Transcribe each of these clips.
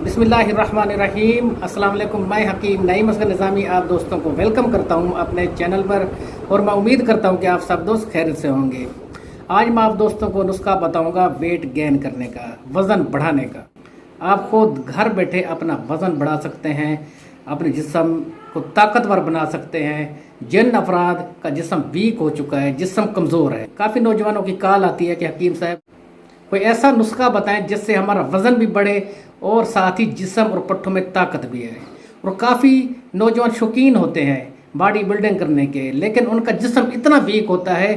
बिस्मिल्लाहिर्रहमानिर्रहीम। अस्सलाम वालेकुम। मैं हकीम नईम असगर निज़ामी आप दोस्तों को वेलकम करता हूं अपने चैनल पर और मैं उम्मीद करता हूं कि आप सब दोस्त खैरियत से होंगे। आज मैं आप दोस्तों को नुस्खा बताऊंगा वेट गेन करने का, वज़न बढ़ाने का। आप खुद घर बैठे अपना वज़न बढ़ा सकते हैं, अपने जिस्म को ताकतवर बना सकते हैं। जिन अफराद का जिस्म वीक हो चुका है, जिस्म कमज़ोर है, काफ़ी नौजवानों की कॉल आती है कि हकीम साहब कोई ऐसा नुस्खा बताएं जिससे हमारा वज़न भी बढ़े और साथ ही जिस्म और पट्टों में ताकत भी है। और काफ़ी नौजवान शौकीन होते हैं बॉडी बिल्डिंग करने के, लेकिन उनका जिस्म इतना वीक होता है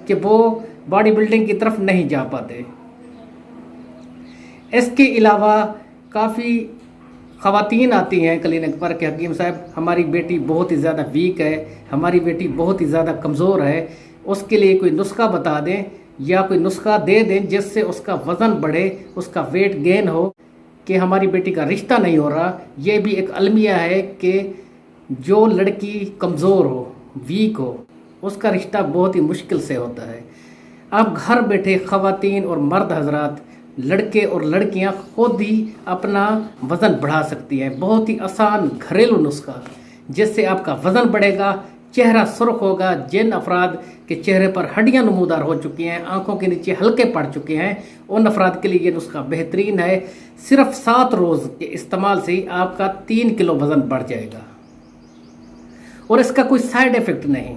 कि वो बॉडी बिल्डिंग की तरफ नहीं जा पाते। इसके अलावा काफ़ी ख़वातीन आती हैं क्लिनिक पर कि हकीम साहब हमारी बेटी बहुत ही ज़्यादा वीक है, हमारी बेटी बहुत ही ज़्यादा कमज़ोर है, उसके लिए कोई नुस्खा बता दें या कोई नुस्खा दे दें जिससे उसका वज़न बढ़े, उसका वेट गेन हो। कि हमारी बेटी का रिश्ता नहीं हो रहा, ये भी एक अलमिया है कि जो लड़की कमज़ोर हो, वीक हो, उसका रिश्ता बहुत ही मुश्किल से होता है। आप घर बैठे ख़वातीन और मर्द हजरात, लड़के और लड़कियां खुद ही अपना वज़न बढ़ा सकती हैं। बहुत ही आसान घरेलू नुस्खा जिससे आपका वज़न बढ़ेगा, चेहरा सुर्ख होगा। जिन अफराद के चेहरे पर हड्डियां नमूदार हो चुकी हैं, आंखों के नीचे हल्के पड़ चुके हैं, उन अफराद के लिए ये नुस्खा बेहतरीन है। सिर्फ 7 रोज़ के इस्तेमाल से ही आपका 3 किलो वज़न बढ़ जाएगा और इसका कोई साइड इफ़ेक्ट नहीं।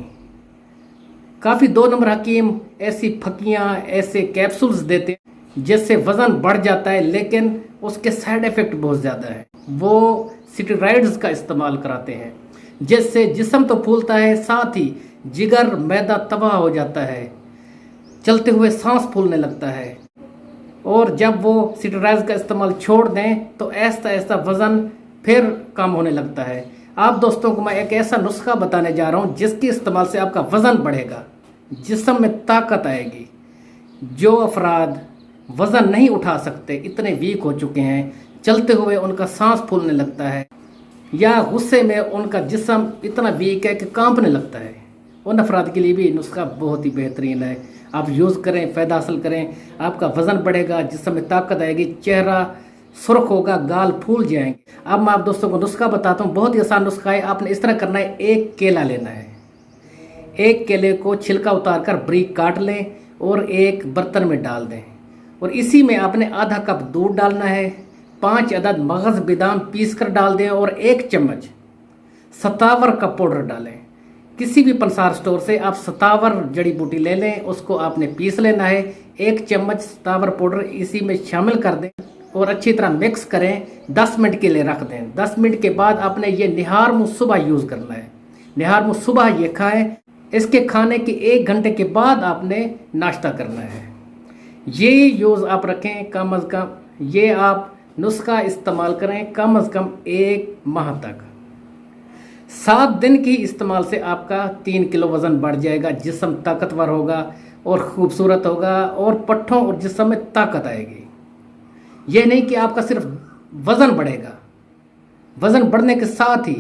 काफ़ी 2 नंबर हकीम ऐसी फकियां, ऐसे कैप्सूल्स देते हैं जिससे वज़न बढ़ जाता है, लेकिन उसके साइड इफ़ेक्ट बहुत ज़्यादा है। वो स्टेरॉइड्स का इस्तेमाल कराते हैं जिससे जिस्म तो फूलता है, साथ ही जिगर मैदा तबाह हो जाता है, चलते हुए सांस फूलने लगता है। और जब वो स्टेरॉइड्स का इस्तेमाल छोड़ दें तो ऐसा ऐसा वज़न फिर कम होने लगता है। आप दोस्तों को मैं एक ऐसा नुस्खा बताने जा रहा हूँ जिसके इस्तेमाल से आपका वज़न बढ़ेगा, जिस्म में ताकत आएगी। जो अफराद वज़न नहीं उठा सकते, इतने वीक हो चुके हैं, चलते हुए उनका सांस फूलने लगता है या गुस्से में उनका जिस्म इतना वीक है कि कांपने लगता है, उन अफराद के लिए भी नुस्खा बहुत ही बेहतरीन है। आप यूज़ करें, फ़ायदा हासिल करें, आपका वज़न बढ़ेगा, जिस्म में ताकत आएगी, चेहरा सुर्ख होगा, गाल फूल जाएंगे। अब मैं आप दोस्तों को नुस्खा बताता हूँ, बहुत ही आसान नुस्खा है। आपने इस तरह करना है, एक केला लेना है, एक केले को छिलका उतार कर बारीक काट लें और एक बर्तन में डाल दें और इसी में आपने आधा कप दूध डालना है, 5 अदद मगज़ बादाम पीस कर डाल दें और 1 चम्मच सतावर का पाउडर डालें। किसी भी पंसार स्टोर से आप सतावर जड़ी बूटी ले लें, उसको आपने पीस लेना है। 1 चम्मच सतावर पाउडर इसी में शामिल कर दें और अच्छी तरह मिक्स करें। 10 मिनट के लिए रख दें। 10 मिनट के बाद आपने ये निहार मुँह सुबह यूज़ करना है। निहार मुँह सुबह ये खाएँ। इसके खाने के 1 घंटे के बाद आपने नाश्ता करना है। ये यूज़ आप रखें कम अज़ कम, ये आप नुस्खा इस्तेमाल करें कम अज़ कम 1 माह तक। 7 दिन की इस्तेमाल से आपका 3 किलो वज़न बढ़ जाएगा, जिस्म ताकतवर होगा और ख़ूबसूरत होगा और पट्ठों और जिस्म में ताकत आएगी। यह नहीं कि आपका सिर्फ वज़न बढ़ेगा, वज़न बढ़ने के साथ ही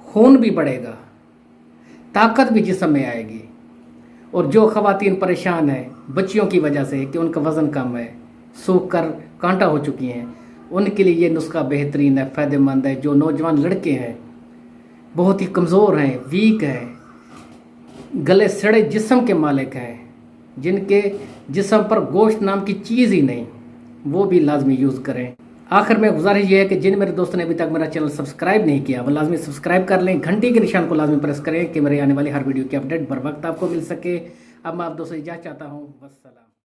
खून भी बढ़ेगा, ताकत भी जिस्म में आएगी। और जो ख़वातीन परेशान हैं बच्चियों की वजह से कि उनका वज़न कम है, सूख कर कांटा हो चुकी हैं, उनके लिए ये नुस्खा बेहतरीन है, फ़ायदेमंद है। जो नौजवान लड़के हैं, बहुत ही कमज़ोर हैं, वीक हैं, गले सड़े जिस्म के मालिक हैं, जिनके जिस्म पर गोश्त नाम की चीज़ ही नहीं, वो भी लाजमी यूज़ करें। आखिर में गुजारिश ये है कि जिन मेरे दोस्तों ने अभी तक मेरा चैनल सब्सक्राइब नहीं किया वो लाजमी सब्सक्राइब कर लें, घंटी के निशान को लाजमी प्रेस करें कि मेरे आने वाली हर वीडियो की अपडेट बर वक्त आपको मिल सके। अब मैं आप दोस्तों इजाज़त चाहता हूँ। वस्सलाम।